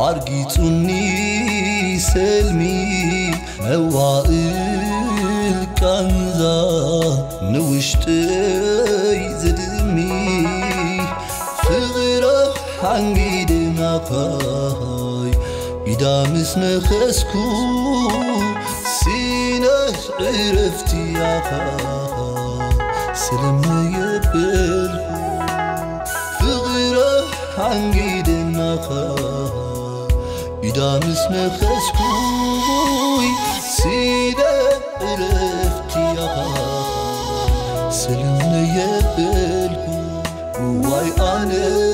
عرقيتني سلمي موائل كنزا نوشتي زدمي فغرة حنجيدنا قاي إذا مسنا خسكو سينة عرفتي يا قاي سلمنا يبالكو فغرة حنجيدنا قاي إذا مسنا خسكوي سيدة عرفتي يا قاي سلمنا يبالكو واي أنا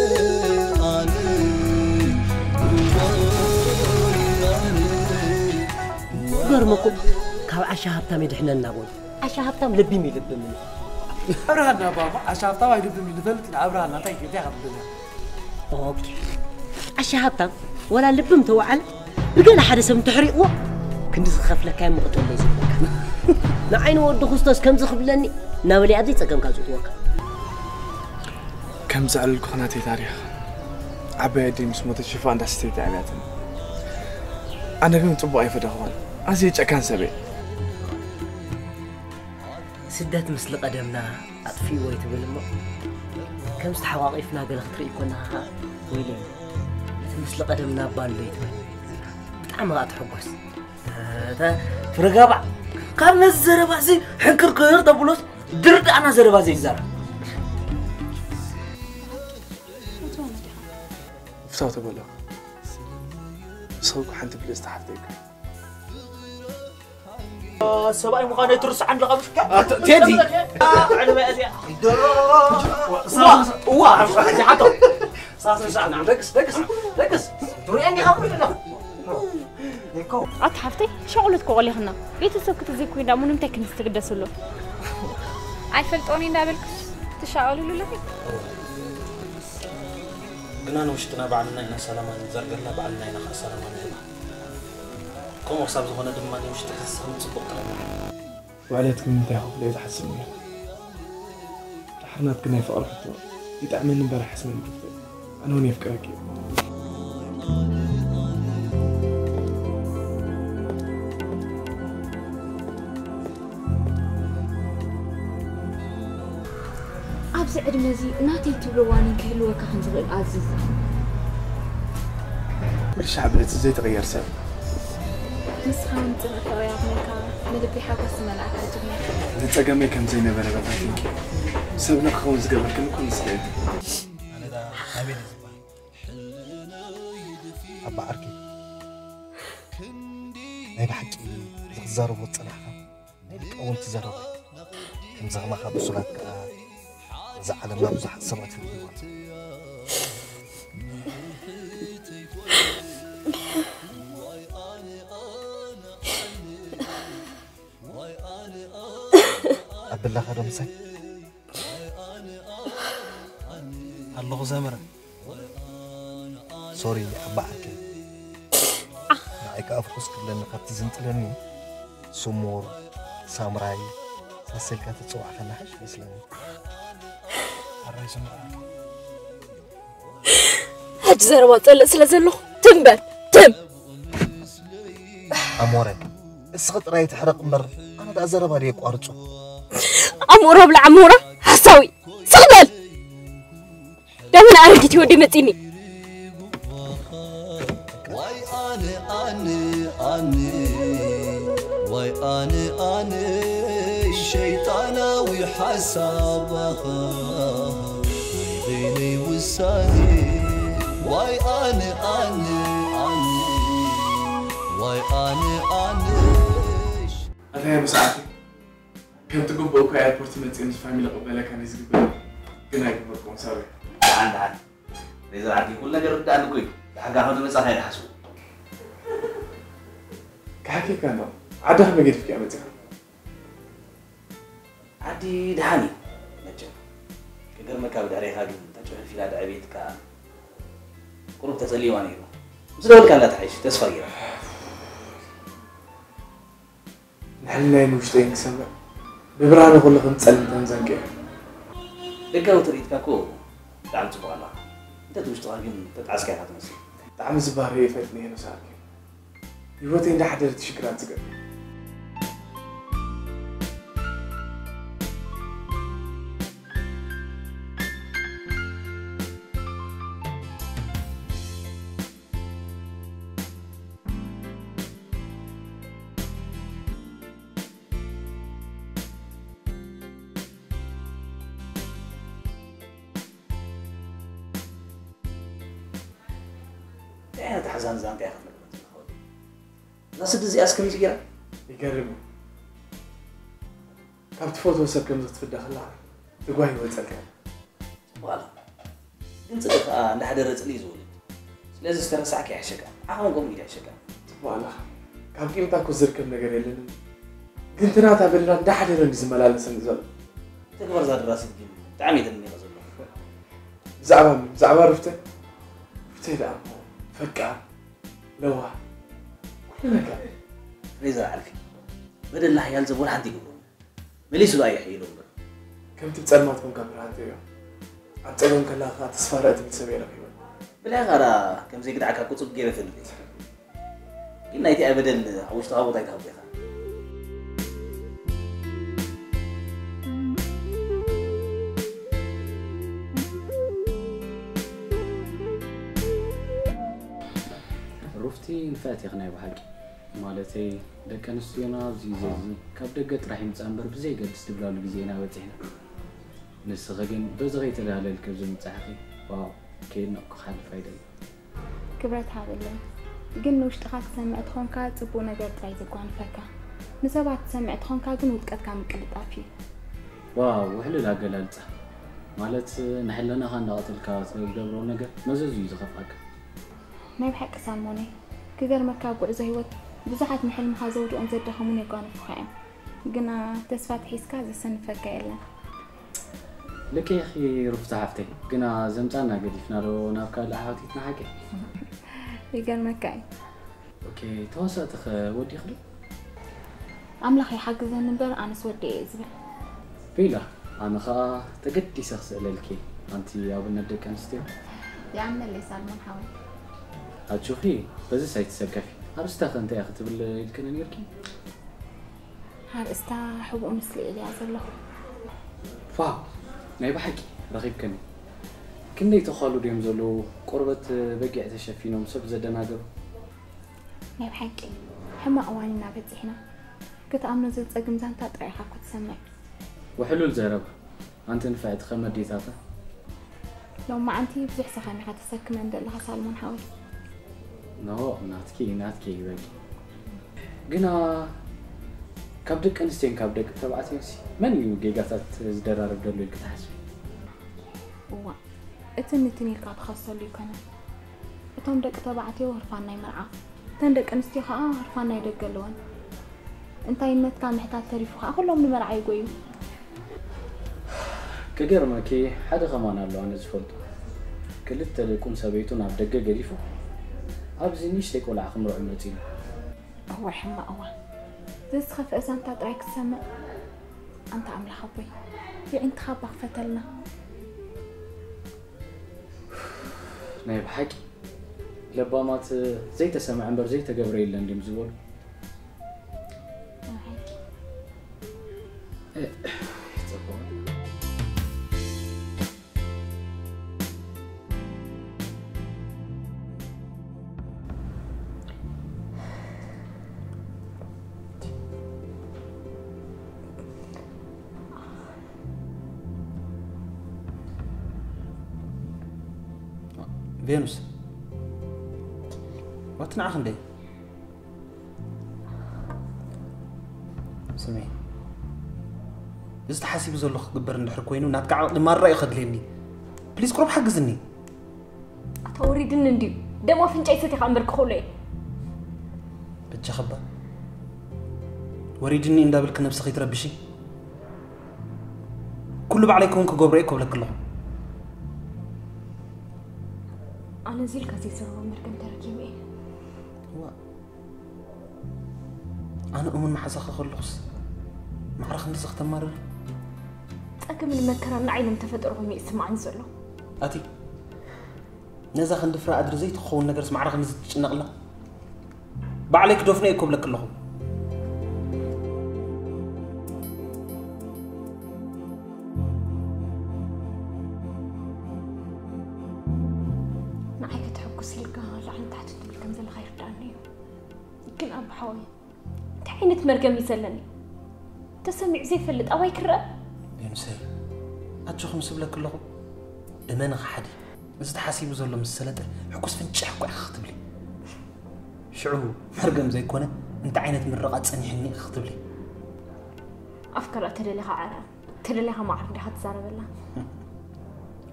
برمكم كاو عشا هبتام يدحنا النابون عشا هبتام لبي مي لب مني عبرهنا بابا عشا هبتام يلب مني ثلث عبرهنا تاي كيف ياخذنا اوكي عشا هبتام ولا لب متوعل بقى حدا سم تحريقو كنت زخف لك كان مقتل لي زبك نعين ود خصتس كم زخبلني ناولي ادي صقم كازوتوك كم زعل كوناتي تاريخ عبادي مسموت شفان دستي تعباتنا أنا كنت أبغى أفدهون أزيد كان سبي سدات مثل قدمنا أطفي ويت بالماء كم استحواقفنا قال اختري كنا ويلي مثل قدمنا بالبيت طعم غات حبس فرقابع كان الزربا زي حنكر كير دبلوس درد أنا زربا زي زر فتوت بلا صوق حنت بليز تحتك سباي مقانة ترس عند لقبش تيدي على ما أزياء واه زي حطو صاص نعم ركز تري أني خبري له نيكو أتحفتي شغلت قولي هنا بيت السكت زي كويدا مو نمتك نستقدس له عارفة تقولي نابلك تشاؤلوا له لكن قلنا وشتنا بعلنا إن سلامان زرقنا بعلنا إن سلامان كم وصاب زخنا دماني وش تحسهم صبق لنا وعليتكم انت لا يتحسنوا حرنا كنا في أرحته يتعمل امبارح حسن الجفة أنا هوني في كاكي أبز عدمزي ناتي تبلواني كهلوة كخنزغ العزيز كل شعب اللي زي تغير سبب مسخان تنقى يا ميكا ندبي حاجة سمنا عجبني نتساقمي كم زي نبنا بطاتينك سبنا خوز قبل كم كل سنة أنا دا نبيل أبا عركي ما يبحكي زغزارو بوتصنحها ما يبك أول تزارو كم زغمخا بسولات زعلنا بزح سبعة الديوان بالله خدم سي الله زمرة سوري أبعك معك أفرس كلنا قد زنتلني سمور سامراي سلسلة تتصوع خلنا حش مثلني الرئيس معك هاد زروات سلازلو تنبل تم أموري السقط راي تحرق مر أنا دا زرب عليك وأرجو أمورة بلا أمورة حساوي سقبل دائما أرجيتي ودي متيني واي أنا شيطانة وحسابها بيني وساني واي أنا واي أنا هذا هي مساعدتي كنت تقول بوكا ايربورت متين فاميلي قبالك انا زي قبل كنا يقبلكم سوري عند إذا عندي كل نجار بدأ نقول حاجة هذا بس هاي حسوا كحكي كانوا عدا هم يجي في كامتها عادي دهاني نجم كجر مكاب داري هاجم تجوا في هذا عبيد كا قرب تسلي وانيرو زلول كان لا تعيش تسفير نحن نوشتين سمع ببرهان يقول لك نتسلم تنزنك لقوا تريد كاكو تعال تبغى الله أنت توش تراجم تتعسك هذا مسي طعم زباري فاتني هنا ساكن يبغى ده حدا تشكرات زقر أنا تحزن زان كأخذ ناس تزي أسكن يجيها يقرب كم تفوت وسب كم في الداخل تقوي وتسكر والله أنت ده نحد الرجل يزول لازم استرسعك يا حشكا أهم قوم يا حشكا والله كم كم تاكو زركم نجري لنا قلت أنا تابلنا ده حد اللي زملاء لسنزل تكبر زاد راسي تجيب تعميد إني غزل زعبان رفته لا فكر لوها كلنا كان ريزا عارفي بدل الله يلزم ولا حد يقولون مليس لا يحيلون كم تتسأل ما تكون كبر عن تيجا عن تقولون كلا خاطر سفارة بتسوي لك بلا غرا كم زي كده عكا كتب جيرة في البيت إن أيتي أبدل أوش تغابط أيتها بيها رفتي نفاتي خناي بحاجي مالتي دكان استيونا زي كاب دقت راح يمتصنبر بزي قد استبلالو بزينا وتحنا نسخجن بزغيت لها للكبزم صحفي واو كينا خال فايده كبرت هذا اللي قلنا وش تخاك سمعت خونكا تصبو نجار تراي زكوان فكا نسبات سمعت خونكا قن وتقت كام قلطافي واو وحلو لا قلالته مالت نحلنا خان قاتلكا تقبرو نجار مززو يزخفاك ما يبحق سالموني كجر مكاب وإذا هو بزحت محل مخازود وأنزل دخمون يقان فخائم قلنا تسفات حيسكا زي سن فكا إلا لك يا أخي رفت عفتي قلنا زمتانا قديفنا لو نابكا لحاوتيتنا حكي يقال مكاي اوكي توسط ودي خلو أملخي حق زنبر أنا سودي إزبر بيلا أنا خا تقدي شخص للكي أنتي يا ابن الدك أنستي يا عم اللي سالمون حاول هتشوفي بس سيتسكفي أرستاخ أنت يا أخي تبل الكنن يركي هذا استحب أمسلي اللي عزله فاو نايب حكي رغيب كني كني تخالو ديم زلو قربة بقع تشفينهم سب زدنا قبل نايب حكي حما أوانينا بتحنا كنت أمنا زد أقم زانتا طريحة كنت سمع وحلو الزرب أنت نفعت خمر ديتاتا لو ما أنتي بزح سخاني حتسكم عند الله سالمون حاول نو ناتكي بقى قنا كابدك أنستين كابدك تبعتي من يوجيجاتات زدرار بدلو الكتحس وا اتنتني كات خاصة لي كنا اتم دك تبعتي وهرفانا يمرعى تندك أنستي خا هرفانا يدقلون انت يمت كان محتاج تعرفوا خا كلهم نمرعى يقويو كجر ماكي حدا خمان الله أنا زفلت كلت لكم سبيتون عبد دقة قريفه أبزنيش تقول عقم رعي متين هو حما أول تسخف إذا أنت ترايك السماء أنت عم لحظي في أنت خبخ فتلنا نايب حكي لبامات زي تسمع عنبر زي تقبريل لندي مزول إيه فينوس وقتنا عخن لي سمعي إذا تحسب زول قبر ندحر كوينو ناتك عقل مرة ياخذ ليني بليز قرب حجزني أتوريدن نديو دمو فنجاي ستي خامبر كخولي بتشخبا وريدني اندابلك نفسك يتربشي كله بعليكم كجبريك ولا كله أنا زيل كاسي سرور مركم تركيبي هو أنا أمون محسخ خلص معرخ نسخ تمرر أكمل من مكران عينم تفدرهم يسمع نزله أتي نزا خندفرا أدري زي تخون نجرس معرخ نزت نقلة بعليك دفنيكم لك كلهم معك تحكوا سلكا لعن تحت تبلكم زي الخير داني يمكن أب حوي تعينت مرقم يسلني تسمع زي فلت أواي كرة ينسي أتشوخ مسبلك كلهم إمانة حدي بس تحاسيب زول من السلطة حكوس فنشح كوي أختب لي شعو مرقم زي كونه أنت عينت من رقات سنيحني أختب لي أفكر أتريلها عرام تريلها ما عرفني حد زارب الله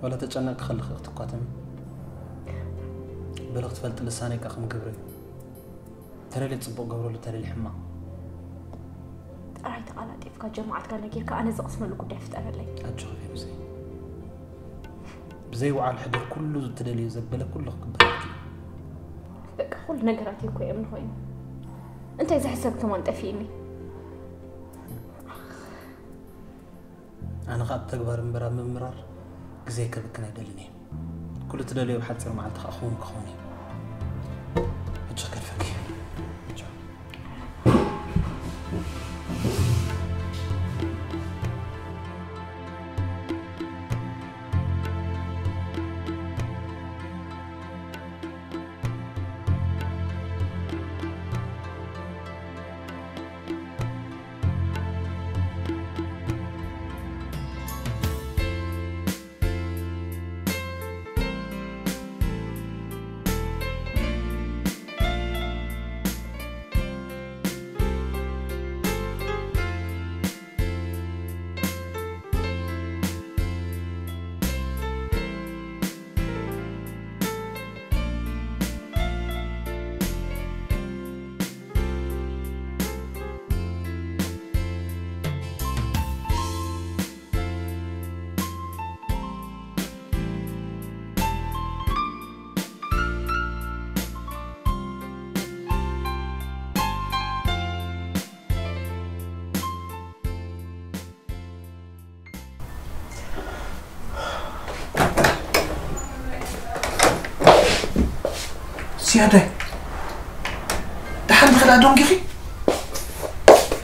ولا تجنك خلق اختقاتم بلغت فلت لسانك أخم قبري تريلي تصبق قبرو لتريلي حما أرأيت قالت إفكا جماعة كان نجيرك أنا زقسم لكم دافت أنا لي أتشوف يا بزي بزي وعلى الحضور كله تدلي زبله كله قبلك بقى كل نجراتي كوي من هوين أنت إذا حسبت كمان تفيني أنا غاب تكبر من برا من مرار زي كبكنا يدلني كل تدلي وحد صار معك أخونك أخوني أتشكر فيك سيادة دحن خلا دون جري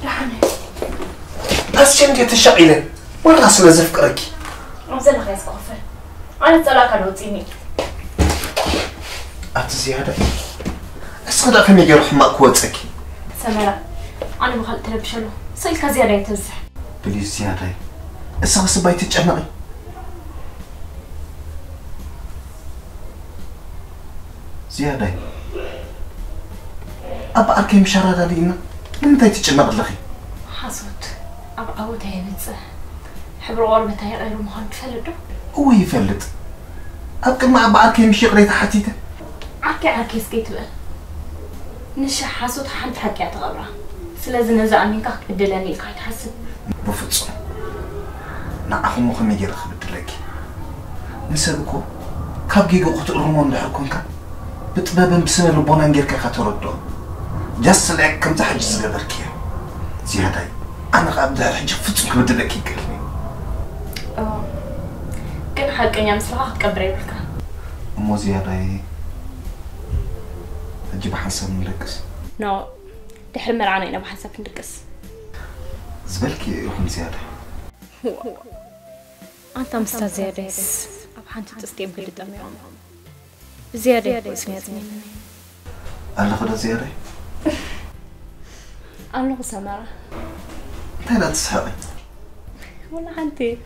دحن بس شنو تشعيله وين راس نزف قركي عزل خيس كفر أنا تلاقى نوتيني أنت زيادة أسخد أفهم يروح ما قوتك سمرة أنا بخل تلبشله سيل كزيادة يتزح بليز زيادة أسخد سبايتي تجمعي زيادة أبا أركي مشارة لينا من تاي تجمع لخي حصوت أبا عودة يبتصح حبر غربتها يغيروا مهان تفلدوا هو يفلت أبقى مع أبا أركي مشي قريت حتيته عكي سكيت بقى نشح حصوت حد حكي أتغبرها سلازم نزعني كاك بدلاني كاي تحسب بفتصم نعهم مخم يجي رخب الدلك نسبكو كاب جيجو قط الرمون لحكم كاب بطبابا بسم الربونا نجيرك خاتردو جس لك كم تحجز قدرك زيادة أنا غابدها حج فتصم كبدلك يقلني كن حق يا مسرح تكبري لك مو زيادة أجيب حسب ملكس نو تحمل عني أنا بحسب نركس زبالك يكون زيادة أنت مستزيادة أب حنت تستيم كل دمي زيادة اسمي زميل أنا خدا زيادة أنا سمرة لا تسحقي والله أنتي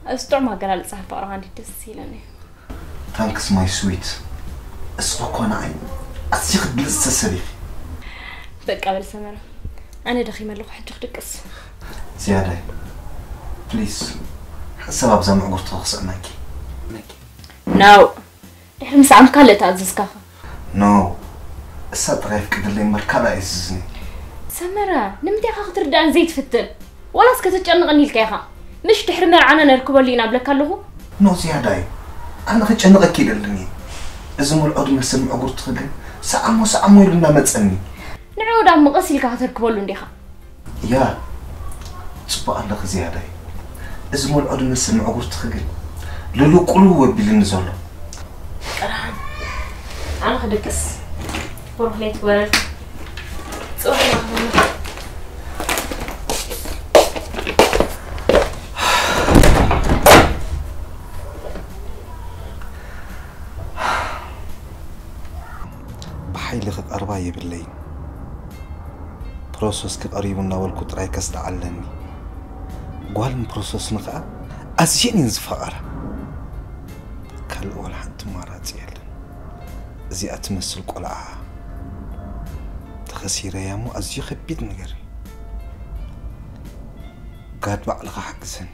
أستر ما قال لي صاحب عندي تسيلني Thanks my sweet أسوق أنا عين أسيخ بلسة سريخ بقى قبل سمرة أنا دخي ملوك حد تقص زيادة بليز السبب زي ما قلت تخص ماكي نو دحر مس عم كالت أزسكافا نو السطريف كدلي مركلا يززني سمرة نمتي خاطر دان زيت فتل ولا سكتت أنغني الكيخا مش تحرمر عنا نركب اللي نابلك له نو زياداي أنا خيش أنا غكيد لني إذا العود مسمع قرط خجل سأمو يلنا متسني نعود عم غسيل كاتر كبولون ديخا يا صبا الله زياداي إذا العود مسمع قرط خجل لولو قلوه بلنزوله قران أنا خدكس بروح ليت ورد صوحي مخبرنا بحيلي خد أربعة بالليل بروسس كقريب النوال كنت رايك استعلني قوال من بروسس نقع أزيني نزفقرة كالأول حد مرات يعلن زي أتمثل قلعها تخسيرة يامو أزي خبيت نقري قاد بعلقة حق سن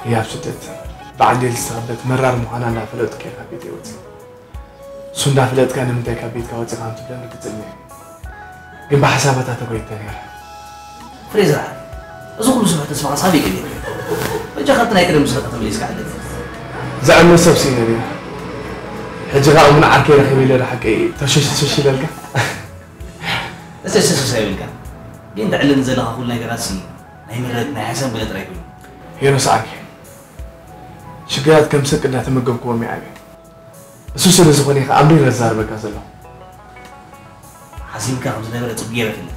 يا بشتت بعد السابت مرر مهنا لا فلت كيف بيتي وتي سندا فلت كان متى كبيت كوتي خانت بلا نكتلني جنب حساباتها تبغي تاني فريزر أزوج مسوي تسمع صافي كذي وجا خطنا يكرم مسلطة تمليس قاعد زعم نسب سيناريو حجة من عركي رخي ولا حكي تشش لك بس سايبلك جين تعلن زي لها كلنا جراسي نايم ردنا حسن بلد رايكم يونس عاكي شقات كم سك إنها تمجم كومي عاجي السوسة اللي زخوني عاملين الزهر بكاسله حسين كان خمسة نبرة تبجيرة في الليل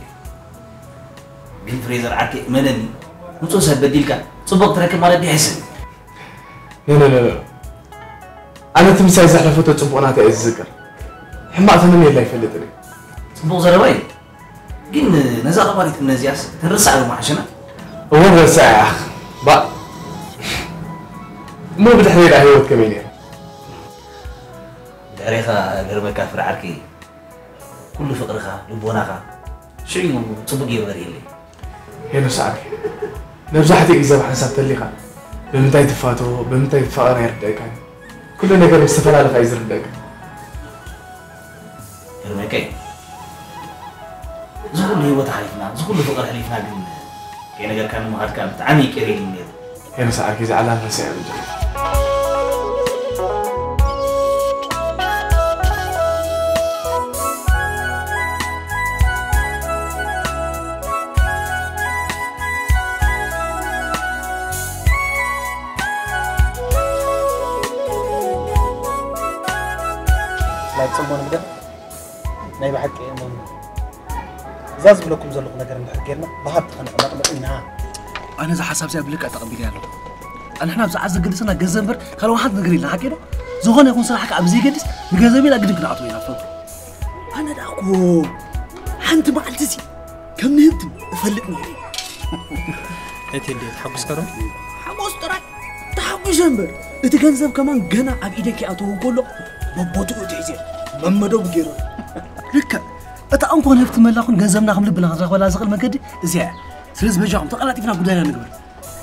جين فريزر عاكي منني متوسع بديل كان صبغ تركب ماله بيحسن لا أنا تمساي زحلة فوتو صبغنا تأذ ذكر حما أتمنى الله يفلتني صبغ زرباي جين نزال قباري تمنزياس ترسع له معشنا وين رسع يا أخ بقى مو بتحرير أهيوت كمين يعني تعريخا غير كافر عركي كل فقرخا لبوناخا شعي صبغي وغيري اللي يونس عاكي نبزحتي إذا بحساب تليخا بمتى تفاتو بمتى تفقر يردك كل نجار يستفاد على خيزر يردك هرمكي زغل هي وتحليفنا زغل فقر حليفنا قلنا كي نجار كان مهار كان تعمي كريل النير يونس عاكي زعلان رسيع رجل لا تصمون بدا نايب حق إنه زاز بلكم زلق نقدر نحكينا بهات خنق إنها أنا إذا حساب زي بلك أتقبلي له أنا إحنا بزعز قدسنا جزمبر خلوا واحد نقري لنا حكينا زغون يكون صراحة عبزي قدس بجزمي لا قدك نعطيه يا فوق أنا داكو حنت ما عالتزي كم نهبت فلتني أنت اللي تحبس كرم حموس ترى تحبس جنبر إتجنزب كمان جنا عبيدك أتوه كله ببوتو تعزير ممدو بجيرو لك أتا أنكون هفت ملاكون جنزبنا خم لبنا غزاق ولا زغل مجدي زيا سلز بجام تقلت فينا قدانا نقبل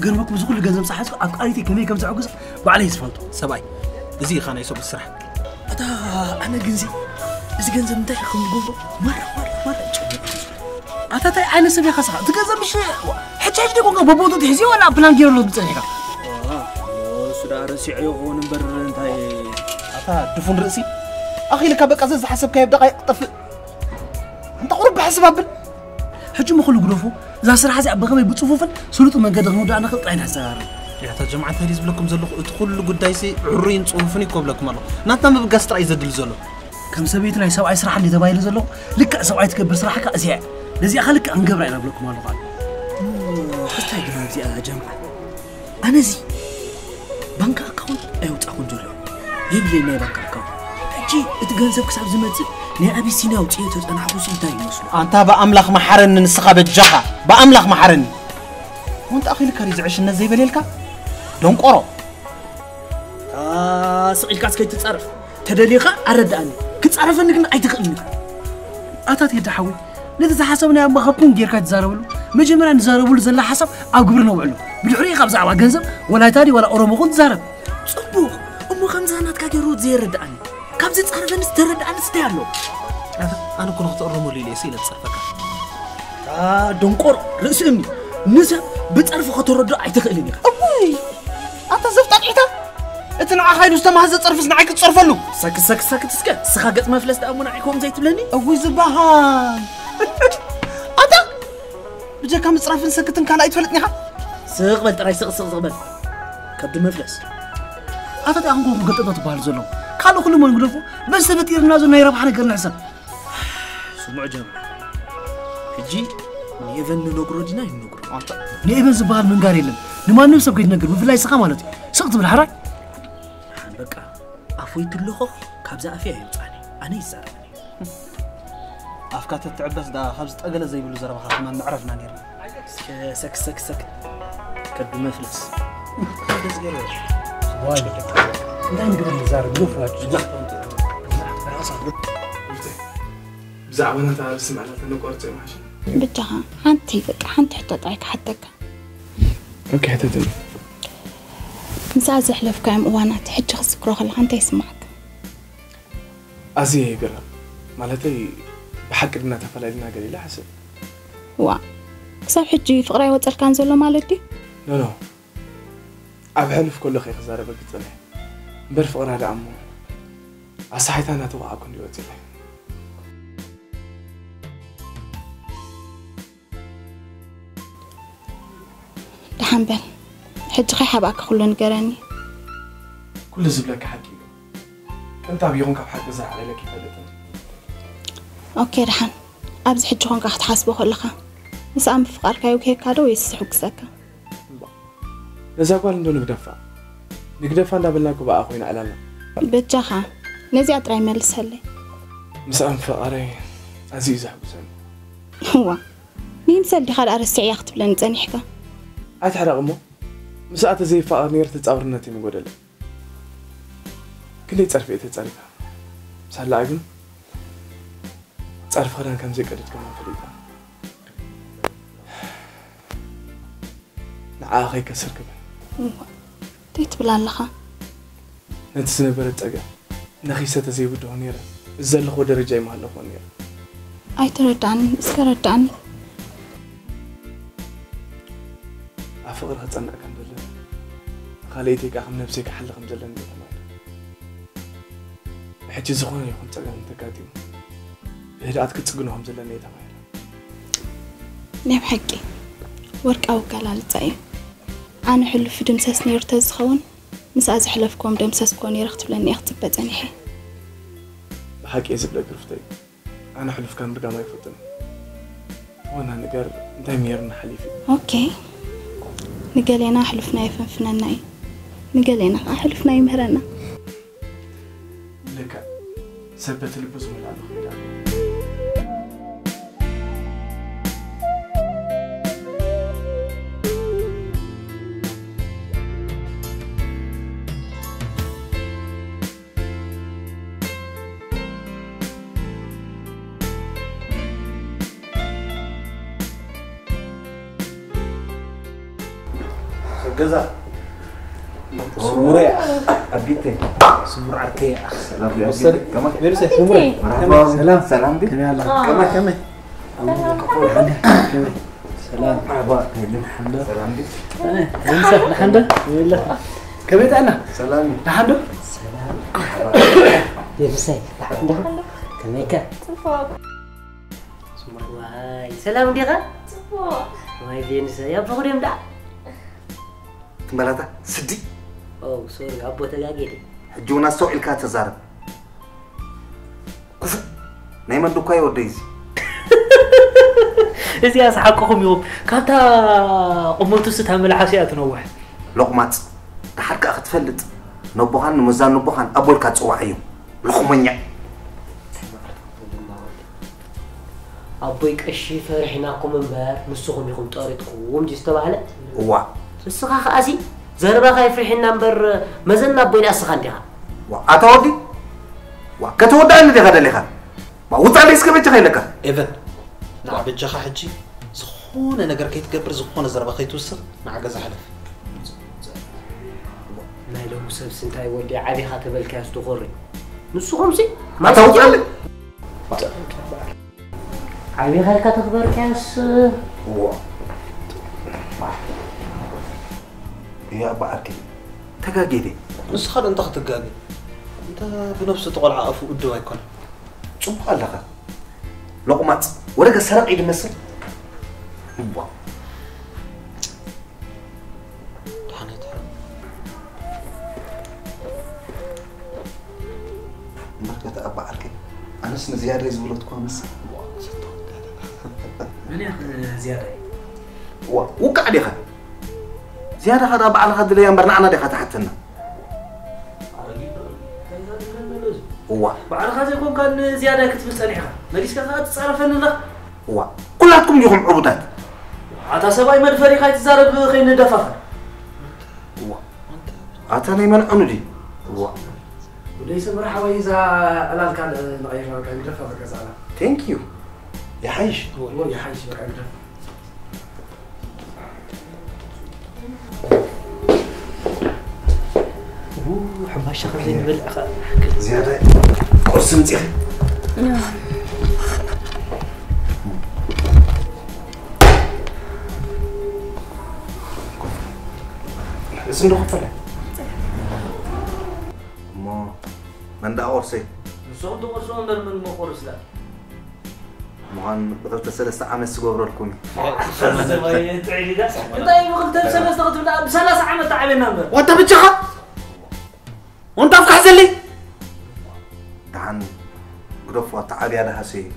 قربك بزغل جنزب صحيح أقاريتي كمية كم زعجز وعليه سفلتو سباي زي خانة يسوق السرح أتا أنا جنزي إذا جنزب متاعي خم نقوله مرة أتا تاي أنا سبي خسارة تجنزب مش حتى يجيكون ببوتو تعزي ولا بلان جيرو بتصحيح سودا رسيع يغون برر انتي أتا دفن رأسي أخي لك بقى زز حسب كيف دقائق طفل أنت قرب بحسبابل حجو ما خلو قرفو إذا صار حزي أبغى يبتصفوفن سلطة من قدر نودع أنا خلط عين حسارة يا تجمع تهريز بلكم زلق ادخل قدايسي عرين صوفني كوبلكم الله ناتنا ما بقى استرا يزدل زلو كم سبيت لا سوعي صراحة اللي تبايل زلو لك سوعي تكبر صراحة كأزياء لذي أخلك أنقبر عين بلكم الله قال حتى يقولون زي أنا جمع أنا زي بنك أكاونت أيوة تأخذ جلو يبلي ما بنك أكاونت أجي اتجنزب كسب زمتي ني أبي سينا وتيتوز أنا عبوس إنتاي مسلو أنت بأملاخ محرن نسخة بالجخة بأملاخ محرن وأنت أخي لك ريز عش الناس زي بليلك دون قرو سقيل كاس كي تتصرف تدليخة أرداني كتصرفني كنا أيتخلني أتات يدحوي نذا حسبنا ما خبكم غير كتزاربلو مجمرا نزاربلو زلا حسب أو قبرنا وعلو بالعري خبز على جنزب ولا تاري ولا أورو مخون زارب صبوخ أمو خمزانات كاجرود زي رداني كابزي تصرفني سترداني ستيالو أنا كنت أختارهم لي ليسيلة تصرفك دونكور رأسني نسب بتعرف خطر الرد أيتخلني أبوي أتزفت عيتا أتنا عخايد وستمهز تصرف سنعيك تصرف له سك تسكت سخاقت ما فلست أمونا عيكم زي تبلني أبوي زباهان أتا بجا كم تصرف سكتن كان أيتفلتني ها سقبل تراي سقبل كبد ما فلس أتا تأنقو قطة تبال زلو كانوا كل ما نقولوا بس تبتير نازو نيرب حنا قرنا حسن سمع جماعة هجي نيفن نقرو دينا نقرو نيفن زبال من قاريلن نما نمسك كيد نقر بفلاي سخا مالتي سقط بالحراي بقى أفويت اللخ كابزا أفيا يمصاني أنا يسارني أفكات التعبس دا خبز أقل زي بلو زربا خاص ما نعرفنا نيرنا سك كد مفلس بس قالوا وايد لا نقدر نزارب لوفات بزعما انت اسمع لك انه قرص ماشي بجها حنتي بقى حنت حتى طايك حتى اوكي حتى تاني نساز حلف كام وانا حج خسكرو خل حنت يسمعك ازي يقرب مالتي بحق لنا تفلالنا قليل حسب وا كسب حجي فقراي وصل كان زلو مالتي لا اب حلف كله خي خزاره بقصني بر فقرا دعمو اصحيتنا توقع كن يوتي حنبل حج خي حباك كله نقراني كل زبلك حقي كنت ابيهم كف حق زع عليك يفلتني اوكي رحن ابز حج كون قاعد تحاسبه خلخه بس ام فقرك يوكي كادو يسحق سكا اذا قال انه نقدفا እንዳበላኩ ባአኹይና አላላ በጃኻ ነዚ አጥራይ መልሰለይ مسام فقري عزيز حسن هو مين سلدي خال ارسع ياخت بلن صنيحكا اتحرقمو مساته زي فقر نير تصاورنتي مغدل كلي صرفي تصرفا سالا ግን صرف خدان كم زي قدت كم فريقا نعاخي كسرك تيت بلالخا انت سنبرت صقا نخيسه زي بدو نير زلخو درجه يمحلخو نير اي تردان اسكردان افقر هتصنع كان دله خاليتي كاخم نفسي كحلخم زلن تمام حجي زخونه يكون صقا انتكاتيو هدات كتصغنوهم زلن تمام نيب حقي ورق او قلال صاي انا حلف دمسس نير تزخون مساز حلفكم دمسس كون يرخت بلني اخت بصنيحي حقي يزبل قرفتي انا حلف كان رقا ما يفوتني وانا نقر دايميرنا حليفي اوكي نقالينا حلفنا يفنفننا نقالينا حلفنا يمهرنا لك سبت البز من الخير جزا سمورة أبيتي سمور عركية سلام يا أبيتي كمان بيرسي سمورة سلام سلام دي كمان سلام مرحبا الحمد لله سلام دي انسى الحمد لله كبيت أنا سلام الحمد سلام بيرسي الحمد لله كميكا واي سلام ديغا واي بيرسي يا بغريم دا مالتا سدي أو سوري أبو تلاقيني حجونا سوء الكات تزارب كفو نايما دوكاي وديزي إذا أصحابكم يوم كانت قمتوا ستعمل عشاء تنوح لقمات تحرك أخذ فلت نبوهان مزان نبوهان أبو الكات صواعيو لقمنيا أبوك أشي فرحناكم مبار نسوكم يكون طارتكم جستوا على هو السخاخ أسي زربا خايف ريحنا نبر مزلنا بين أسخان ديها وأتودي كتودع اللي غدا لك ما وطع لي اسكبت خيلك إيفن لا بتجخا حجي زخونة نجر كي تقبر زخونة زربا خي توسق مع جزء حلف ما له سبس انت يودي عادي خاطب الكاس تغري نص خمسي ما توضع لي عادي خلك تخبر كاس يا باركي تجاجيدي بس خد انت تجاجي انت بنفس تقول عافو قدو يكون شو قال لك لقمات ولا سرق عيد مسل مركز أبا عركي أنا اسمه زيادة يزولت كوامس من يا زيادة وقع ديخا زيادة هذا أبا على هذا اللي ينبرنا ديخا تحتنا هو بعد هذا يكون كان زيادة كتب سريحة ما ليش كذا تصرف لنا هو كلاتكم يهم عبودات عطا سباي من فريق يتزارب خين دفافة هو عطاني من أنودي هو وليس مرحبا إذا الآن كان نغير كان دفافة كذا ثانك يو يا حيش هو يا حيش كان حباش شغل زين بالأخ زيادة قرص متيخ اسم روح فلا ما من دا قرصي صوت قرصون در من مقرص لا مهان بغلت سلسة عمس سقوبر الكوني انت اي بغلت سلسة قلت بسلسة عمس تعبين نمبر وانت بتشخط وانت افكح زلي دعان قرفوا تعالي هذا هسي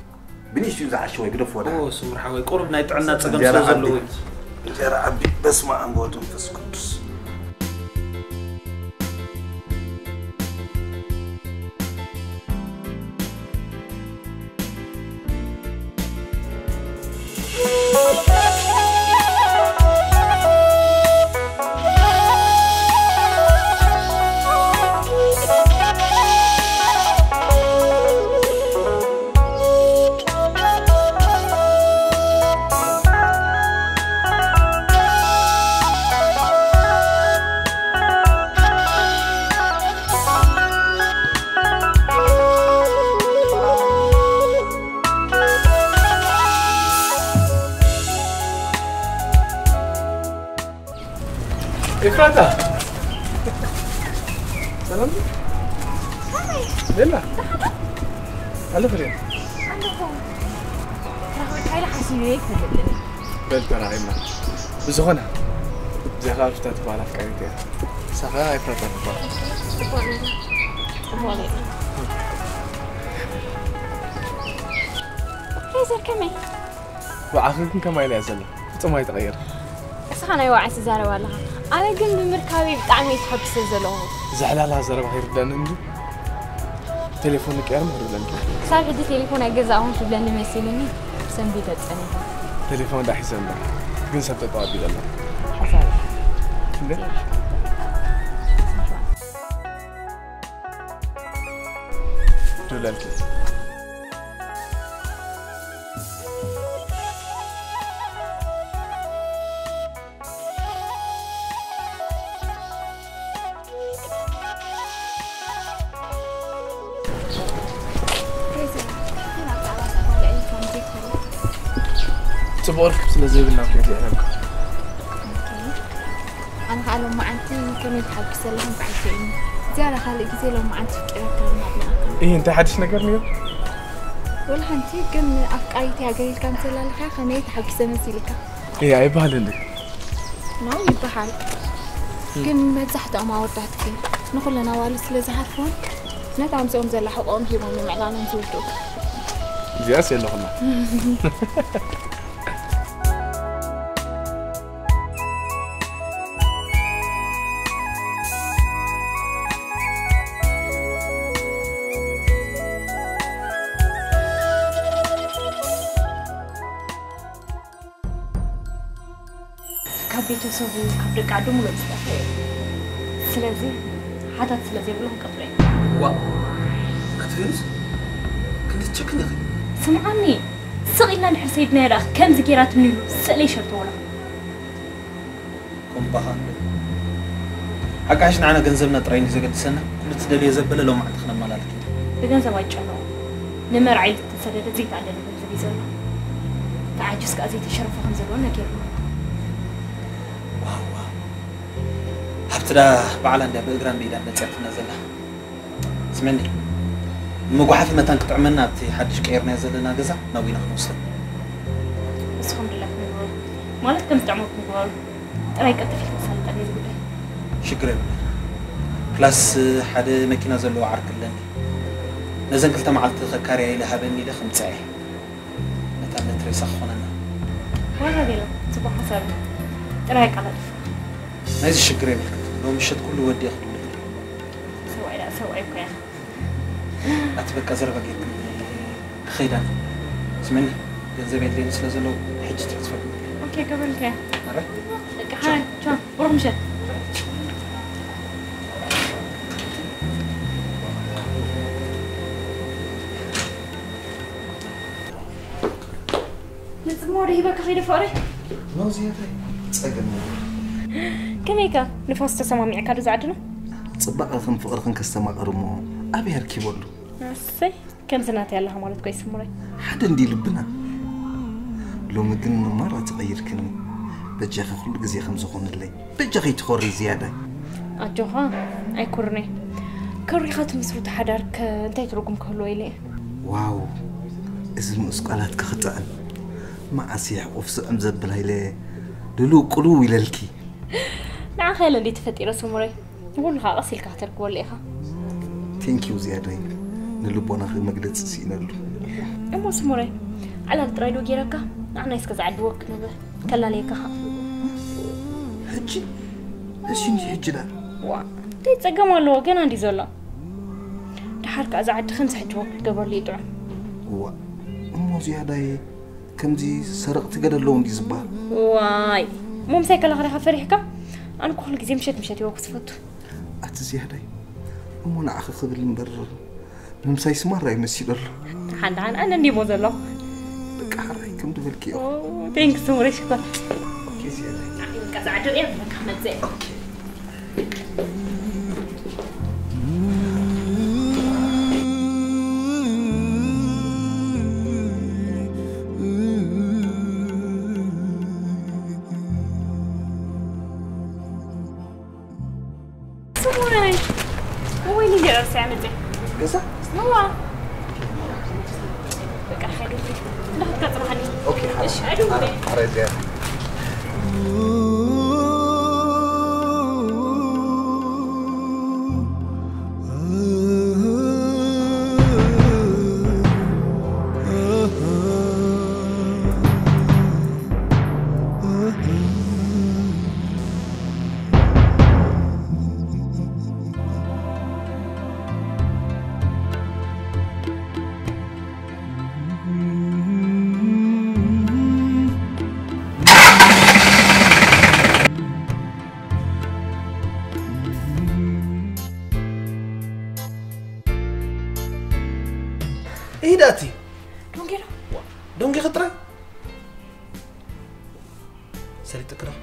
بنيش يوزع شوي قرفوا ده اوه سمر حوي قرب نايت عنا تسقم سوزلوي جرى عبي بس ما انبوت نفس قدس إفراتا سلام ليلا هلا فريم هاي حاسين هيك بلت أنا عينا بزغنا زي خالفتها تبع الأفكاريتين سخاء إفراتا هيزر كمي وعاخركم كما إلي أزل ثم يتغير أنا يوعس زارة والله أنا قلت بمركبي بتعمي تحبس الزلون زعلالها زربا خير دانندو تليفونك يا مهر بلندو صار عندي تليفون أجهزة هون في بلند مسيلني سنبي تتسني تليفون ده حسن ده كن سبت طوال بيدنا حصل كده دولالك صبورك سلازي بالله كيف يعني أنا قالوا ما عندي كم يتحب سلهم بعدين زيادة خالي كذي لو ما عندي فكرة كلام إيه أنت حدش نقرني والله أنتي كم أفكاريتي أقول كم سلالها خميت يتحب سمسيلك إيه عيب هالندي نو يبحال كم مزحت أما ورتحت فيه نقول لنا والس لازم عارفون نتعم سوم زي لحقهم في من معلان نزودو زياس يلا خلنا ቤተሰቡ ካብ ደቂ ዓዱ ሙሉእ ዝጠፍአ ስለዚ ሓታት ስለዘይብሎም ቀጥሎ ዋ فينوس كنت تشكني سمعني سقينا نحر سيدنا يا كم زكيرات منو سألي شرط ولا كم بخان حق عشان أنا جنزبنا ترين إذا قد سنة كل تدري زبالة لو ما عندنا مالك بجنزب وايد شنو نمر عيد تسدد زيت على الجنزب يزول تعجز كأزيت الشرف خمسة ولا كيف واو هبتدا بعلن ده بقران بيدا بتسعت نزلها سمعني مقوحة متان كتعملنا بتي حدش كيرنا نزلنا جزا نوينا خمسة بس الحمد لله مالك كم تعمل مقوال رأيك أنت في مسألة تانية زي كده شكرا كلاس حد مكينة زلوا عرك لني نزل كلتا معلت خكاري إلى هبني ده خمسة متان نتري سخوننا وين هذي له صباح حساب رأيك على ما يزي شكرا لو مشت كله ودي أخذ سوي كيا أتبقى زربة جدا خيدان سمعني جنزبي اللي نسلا زلوا حج ترانسفر أوكي قبل كيا مرة لك هاي شو بروح مشت نسموري هبك خير فوري نو زيادة تسأقل كم هيك نفوس تسمع معك هذا زعدنا صباح خم فقرخن كستمع قرمو أبي هركي بقوله نسي كم سنة يالله مالت كويس مري حدا ندي لبنا لو مدن مرة تغير كني بجاخي كل جزي خمسة خون اللي بجاخي تخوري زيادة أجوها أي كورني كوري خات مسفوت حدارك انتي تروقم كله إلي واو إذن مسقالات كختان ما أسيح وفس أمزبل هيلي لولو قلو إلالكي نعم خيال اللي تفتي رسو مري نقول لها أصيل كهترك وليها ثانك يو زيادة نلبونا خي مقدت سينا له أمو سموري على الترايدو جيركا أنا يسكز عدوك نبه كلا ليكها حجي ايش انتي حجي لا وا تيتسقم والله كان عندي زولا تحرك أزعد 5 حجوك قبل لي دعم وا أمو زيادة كم دي سرقت قدر لون دي زبال واي مو مسايك الله غريها فريحك أنا كل جزء مشيت وقت فوت أتزيادة أمو نعخ خذ المبرر ممساي سمارة يمسي له حد عن أنا اللي موزله لك حراي كم دبلكي أوه ثانك سموري شكرا أوكي زيادة كذا عدو إيه لك أحمد زين أوكي سموري هو اللي جرب سعمل زين كذا هو بقى حلو لا تطرحني أوكي إيش حلو حراي زيادة إيه داتي دونجي خطرة سري تكره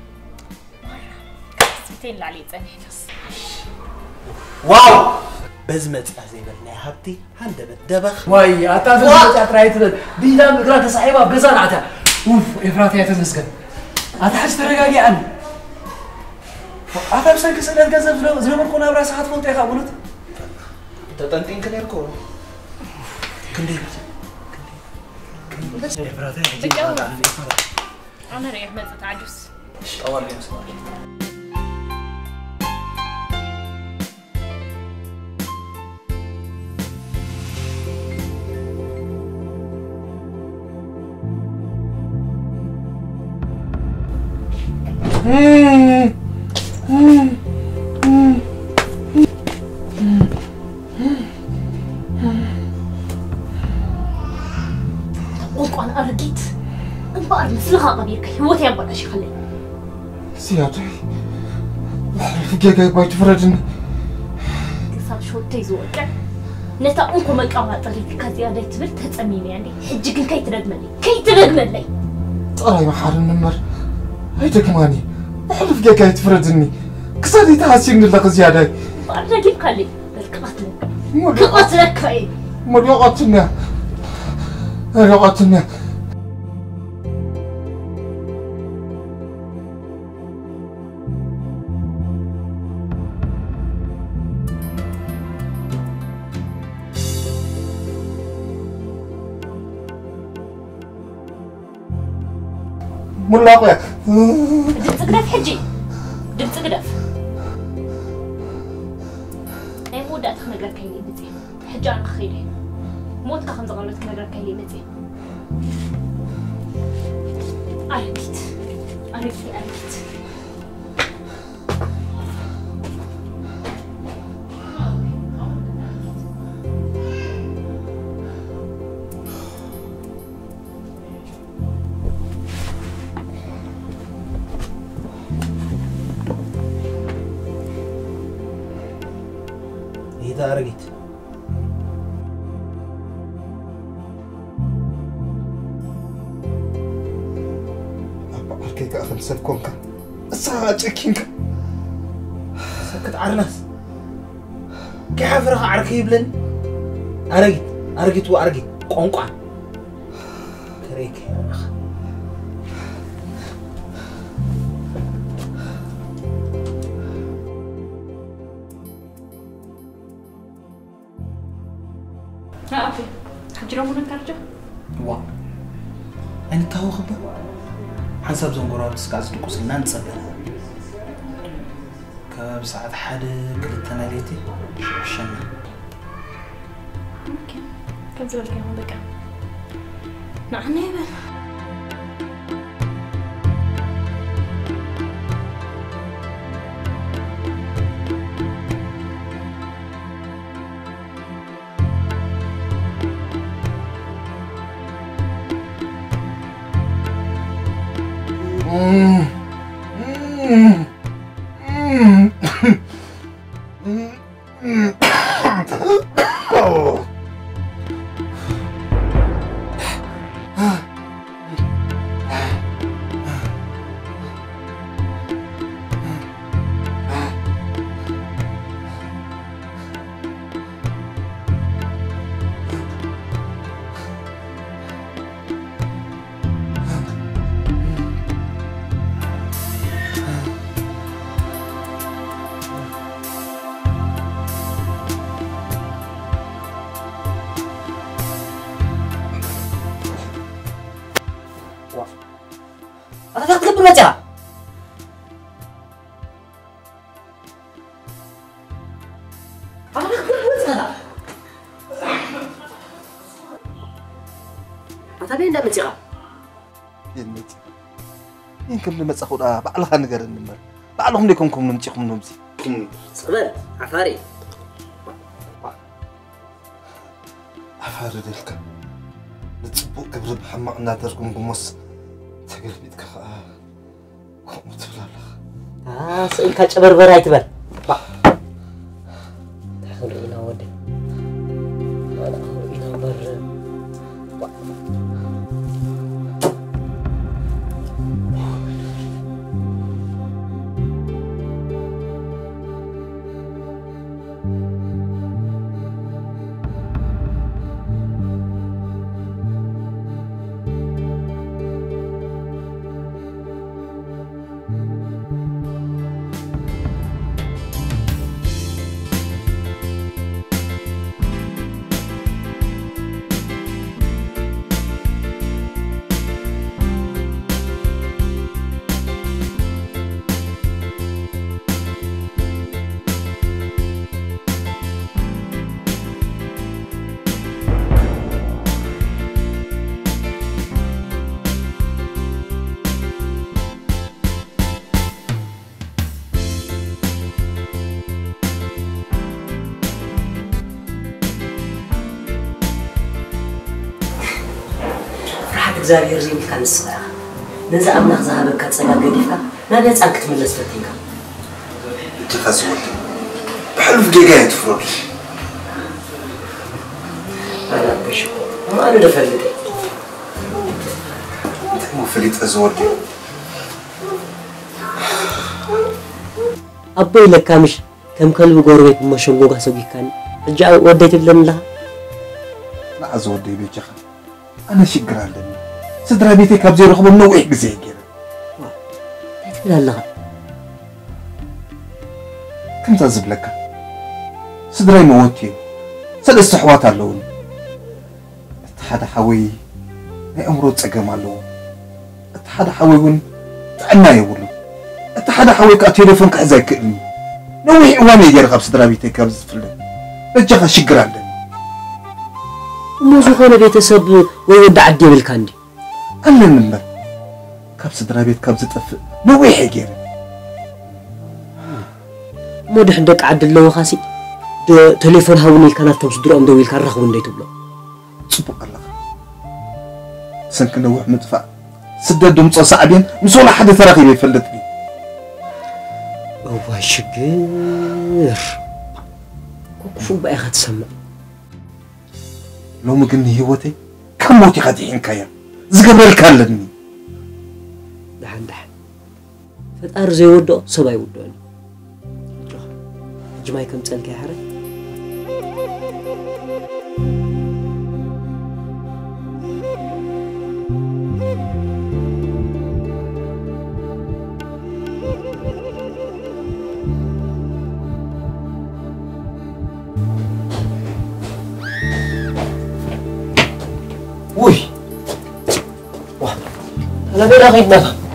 سبتين اللي عليه تاني واو بزمت زي بلنا هبتي هندا بالدبخ واي أتعرف أنت رايت دينا مقرات صاحبة بزان عتا أوف إفراتي أتمسكن أتحس ترجعي عنه أفهم سانك سنة جذب زي ما كنا براس حد فوت يا خابونت تتنتين كنير كور كندي بس إفراتي أنا ريح مزة عجوز أول يوم سمار وقعن أرقيت انبقر مثلها قبيرك هوتي ينبقى شي خلي سيادة فجأة باي تفرجنا صار شو تيزوك نتاقنكم مقاواطري كزياده تبل تتصميمي عندي حجكن كي ترغملي طراي محارن نمر هيدا كماني حلف جاي تفردني كسادي تحسين لك زياده انا كيف خلي قتلك اي مريقتنا ملاقيك دمت قدف حجي دمت قدف اي مودة تخنقر كيلي مزي حجي انا خيلي موت كخم زغلت كنقر كيلي مزي عرفتي إذا أرجيت أركيك أخن سبكونك الساعة تشكينك سكت عرناس كيف راه عركي بلن أرجيت وأرجي قنقع كريك أبي حجروا من الكرجة وا أنا تاو خبر حسب زنقرات سكاز دقوس لنا نتصبر كبساعة حد كلتنا ليتي شنو ممكن كم زول كان بقى نعم يبا أنا تقبل متى؟ أنا تقبل متى؟ أتابعين ده متى؟ ينتي يمكن نمسح خدا بعلها نقدر نمر بعلهم ليكمكم نمشيكم نمزي صبر عفاري عفاري ديلك نتصبو قبل بحمق نادركم قمص تقل بيتك كم تبلالخ سئل كجبر براي تبل تحول إلى ودي أنا أقول إلى بر እግዚአብሔር ዚም ካንስራ ነዛ አምላክ ዛሃበ ከጸጋገዲካ ናደጽ አንክት መለስ ፈቲካ تخسوت بحلف جيجا يتفرج تربشكو ما أنا دفلت مو فليت أزودي أبوي لك مش كم كلب قربت مشونجو قاسوي كان رجع وديت لنا لها لا أزودي بيجخن أنا شجر عندني صدر بيتي كابزي رخبو منوع جزء كده لا لا كم تعزب لك صدري موتي سلست حوات اللون اتحاد حوي أمره تسجم اللون اتحاد حوي أنا يقولوا اتحاد حوي كتليفون كذا كأني نوعي واني يرغب صدر بيتي كابز فلان رجع شجر عندني مو زخانة بيتسب ويودع عدي بالكاندي أنا نمر كاب صدر بيت كابز تفق نوعي حجر مو دحدك عدل لو خاسي تليفون هاوني كانت توصدر أم دويل كان رخو ندي تبلو صبق الله سنك نوح مدفع سدد دمص صعبين مسولا حد ثراقي بيفلت بي هو شجر كوكفو بقى هتسمع لو مقني هوتي كم موتي خديحين كيا زقبر كالني دحن فتار زي ودو سباي ودو جماعي كم تسألك يا حري وي واه أنا بلا غيب نفهم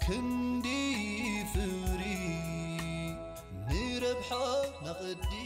كندي فري نربحه نقدي